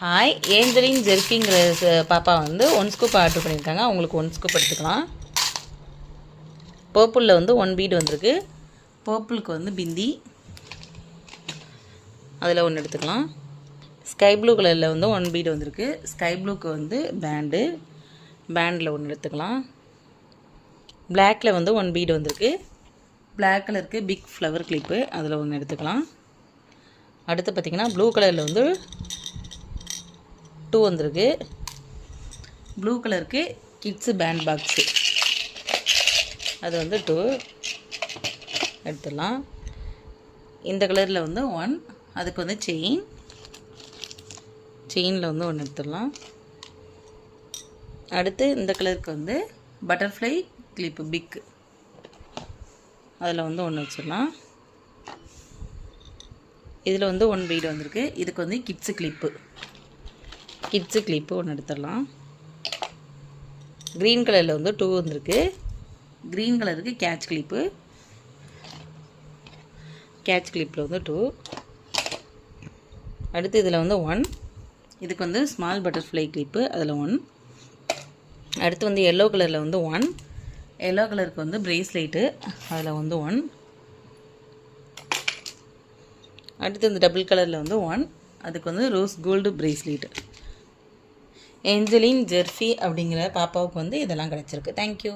Hi, Angeline ஜெர்ஃபிங்கிற பாப்பா வந்து 1 scoop order பண்ணியிருக்காங்க. அவங்களுக்கு 1 ஸ்கூப் எடுத்துக்கலாம். பர்பிளில் வந்து 1 பீடு வந்திருக்கு. பர்பிளுக்கு வந்து பிந்தி, அதில் 1 எடுத்துக்கலாம். ஸ்கை ப்ளூ கலரில் வந்து 1 பீடு வந்திருக்கு. ஸ்கை ப்ளூக்கு வந்து பேண்டில் 1 எடுத்துக்கலாம். பிளாக்கில் வந்து 1 பீடு வந்திருக்கு. பிளாக் கலருக்கு பிக் ஃப்ளவர் கிளிப்பு, அதில் 1 எடுத்துக்கலாம். அடுத்து பார்த்திங்கன்னா ப்ளூ கலரில் வந்து 2 வந்திருக்கு. ப்ளூ கலருக்கு கிட்ஸு பேண்ட் பாக்ஸு, அது வந்து 2 எடுத்துடலாம். இந்த கலரில் வந்து 1, அதுக்கு வந்து செயினில் வந்து 1 எடுத்துடலாம். அடுத்து இந்த கலருக்கு வந்து பட்டர்ஃப்ளை கிளிப்பு பிக்கு, அதில் வந்து 1 வச்சிடலாம். இதில் வந்து 1 பீடு வந்திருக்கு. இதுக்கு வந்து கிட்ஸு கிளிப்பு 1 எடுத்துடலாம். க்ரீன் கலரில் வந்து 2 வந்திருக்கு. க்ரீன் கலருக்கு கேட்ச் கிளிப்பில் வந்து 2. அடுத்து இதில் வந்து 1, இதுக்கு வந்து ஸ்மால் பட்டர்ஃப்ளை கிளிப்பு, அதில் 1. அடுத்து வந்து எல்லோ கலரில் வந்து 1, எல்லோ கலருக்கு வந்து ப்ரேஸ்லைட்டு, அதில் வந்து 1. அடுத்து இந்த டபுள் கலரில் வந்து 1, அதுக்கு வந்து ரோஸ் கோல்டு ப்ரேஸ்லெட். ஏஞ்சலின் ஜெர்ஃபி அப்படிங்கிற பாப்பாவுக்கு வந்து இதெல்லாம் கிடச்சிருக்கு. தேங்க்யூ.